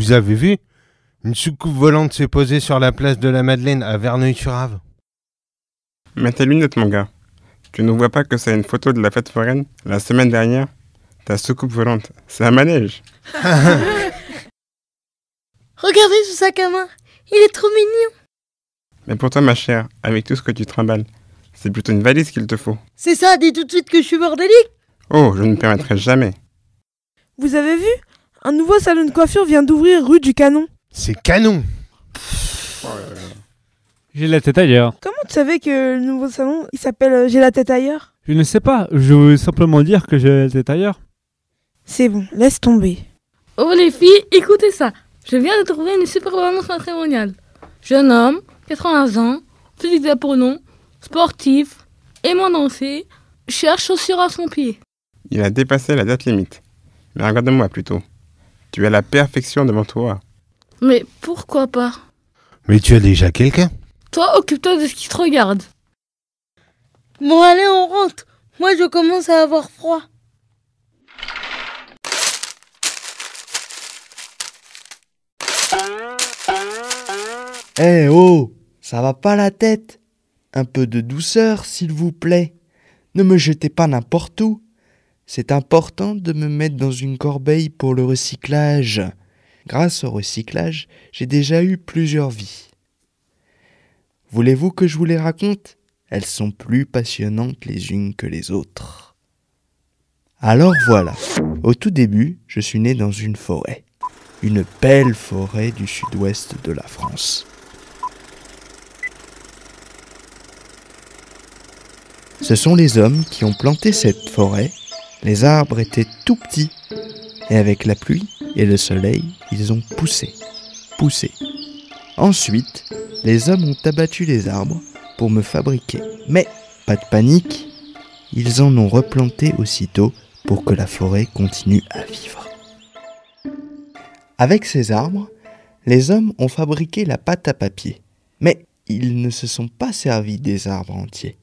Vous avez vu? Une soucoupe volante s'est posée sur la place de la Madeleine à Verneuil-sur-Avre. Mets tes lunettes, mon gars. Tu ne vois pas que c'est une photo de la fête foraine la semaine dernière? Ta soucoupe volante, c'est un manège. Regardez ce sac à main, il est trop mignon. Mais pour toi, ma chère, avec tout ce que tu trimbales, c'est plutôt une valise qu'il te faut. C'est ça, dis tout de suite que je suis bordélique. Oh, je ne me permettrai jamais. Vous avez vu? Un nouveau salon de coiffure vient d'ouvrir rue du Canon. C'est canon! J'ai la tête ailleurs. Comment tu savais que le nouveau salon, il s'appelle J'ai la tête ailleurs? Je ne sais pas, je veux simplement dire que j'ai la tête ailleurs. C'est bon, laisse tomber. Oh les filles, écoutez ça. Je viens de trouver une super annonce matrimoniale. Jeune homme, 80 ans, physique d'Apollon, sportif, aimant danser, cherche chaussures à son pied. Il a dépassé la date limite. Mais regarde-moi plutôt. Tu as la perfection devant toi. Mais pourquoi pas? Mais tu as déjà quelqu'un? Toi, occupe-toi de ce qui te regarde. Bon allez, on rentre. Moi je commence à avoir froid. Eh oh, ça va pas la tête? Un peu de douceur, s'il vous plaît. Ne me jetez pas n'importe où. C'est important de me mettre dans une corbeille pour le recyclage. Grâce au recyclage, j'ai déjà eu plusieurs vies. Voulez-vous que je vous les raconte? Elles sont plus passionnantes les unes que les autres. Alors voilà, au tout début, je suis né dans une forêt. Une belle forêt du sud-ouest de la France. Ce sont les hommes qui ont planté cette forêt. Les arbres étaient tout petits. Et avec la pluie et le soleil, ils ont poussé. Ensuite, les hommes ont abattu les arbres pour me fabriquer. Mais pas de panique, ils en ont replanté aussitôt pour que la forêt continue à vivre. Avec ces arbres, les hommes ont fabriqué la pâte à papier. Mais ils ne se sont pas servis des arbres entiers,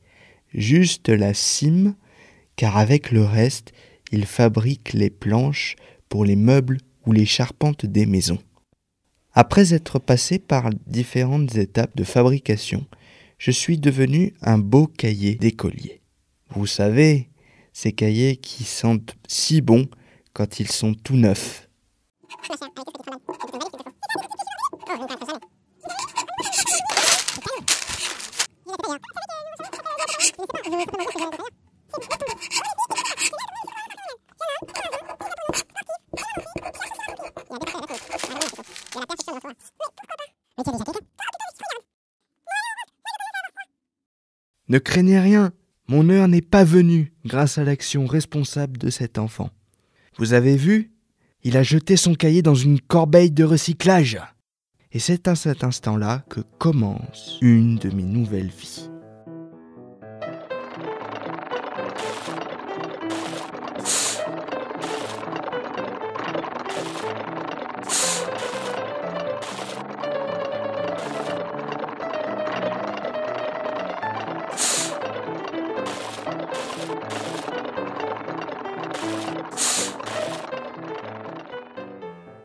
juste la cime, car avec le reste, ils fabriquent les planches pour les meubles ou les charpentes des maisons. Après être passé par différentes étapes de fabrication, je suis devenu un beau cahier d'écolier. Vous savez, ces cahiers qui sentent si bon quand ils sont tout neufs. Ne craignez rien, mon heure n'est pas venue grâce à l'action responsable de cet enfant. Vous avez vu? Il a jeté son cahier dans une corbeille de recyclage. Et c'est à cet instant-là que commence une de mes nouvelles vies.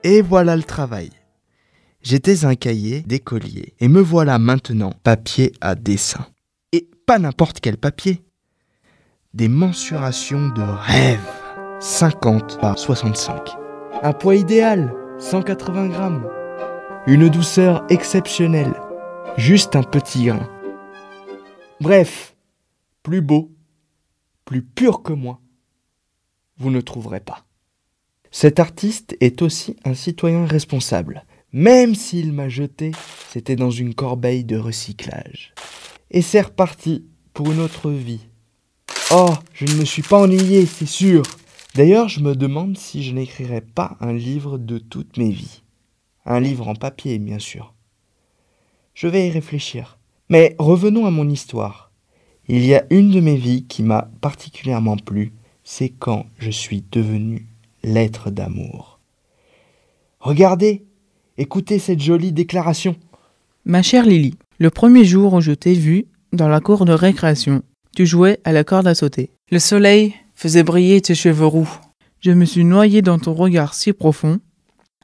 Et voilà le travail. J'étais un cahier d'écolier et me voilà maintenant papier à dessin. Et pas n'importe quel papier. Des mensurations de rêve. 50 par 65. Un poids idéal, 180 grammes. Une douceur exceptionnelle. Juste un petit grain. Bref, plus beau, plus pur que moi, vous ne trouverez pas. Cet artiste est aussi un citoyen responsable. Même s'il m'a jeté, c'était dans une corbeille de recyclage. Et c'est reparti pour une autre vie. Oh, je ne me suis pas ennuyé, c'est sûr. D'ailleurs, je me demande si je n'écrirais pas un livre de toutes mes vies. Un livre en papier, bien sûr. Je vais y réfléchir. Mais revenons à mon histoire. Il y a une de mes vies qui m'a particulièrement plu, c'est quand je suis devenu l'être d'amour. Regardez, écoutez cette jolie déclaration. Ma chère Lily, le premier jour où je t'ai vue dans la cour de récréation, tu jouais à la corde à sauter. Le soleil faisait briller tes cheveux roux. Je me suis noyée dans ton regard si profond.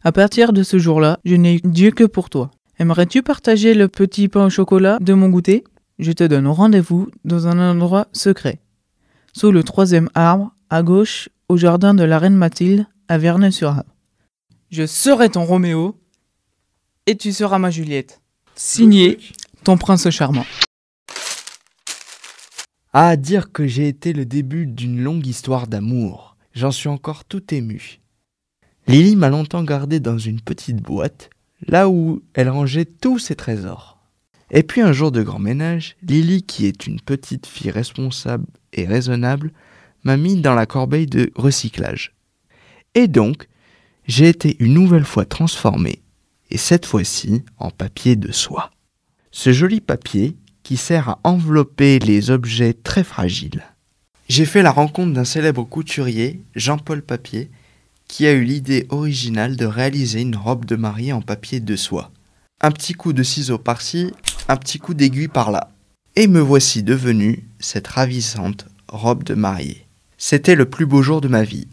À partir de ce jour-là, je n'ai Dieu que pour toi. Aimerais-tu partager le petit pain au chocolat de mon goûter? Je te donne rendez-vous dans un endroit secret. Sous le 3e arbre, à gauche, au jardin de la reine Mathilde, à Verneuil-sur-Avre. Je serai ton Roméo et tu seras ma Juliette. Signé, ton prince charmant. À dire que j'ai été le début d'une longue histoire d'amour. J'en suis encore tout ému. Lily m'a longtemps gardé dans une petite boîte, là où elle rangeait tous ses trésors. Et puis un jour de grand ménage, Lily, qui est une petite fille responsable et raisonnable, m'a mis dans la corbeille de recyclage. Et donc, j'ai été une nouvelle fois transformé, et cette fois-ci en papier de soie. Ce joli papier qui sert à envelopper les objets très fragiles. J'ai fait la rencontre d'un célèbre couturier, Jean-Paul Papier, qui a eu l'idée originale de réaliser une robe de mariée en papier de soie. Un petit coup de ciseau par-ci, un petit coup d'aiguille par-là. Et me voici devenu cette ravissante robe de mariée. C'était le plus beau jour de ma vie.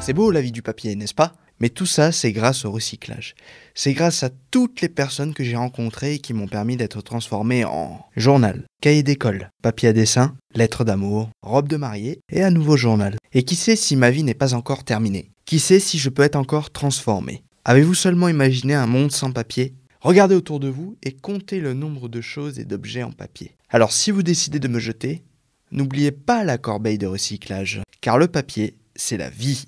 C'est beau la vie du papier, n'est-ce pas? Mais tout ça, c'est grâce au recyclage. C'est grâce à toutes les personnes que j'ai rencontrées et qui m'ont permis d'être transformé en journal, cahier d'école, papier à dessin, lettres d'amour, robe de mariée et un nouveau journal. Et qui sait si ma vie n'est pas encore terminée? Qui sait si je peux être encore transformé? Avez-vous seulement imaginé un monde sans papier? Regardez autour de vous et comptez le nombre de choses et d'objets en papier. Alors si vous décidez de me jeter, n'oubliez pas la corbeille de recyclage, car le papier, c'est la vie.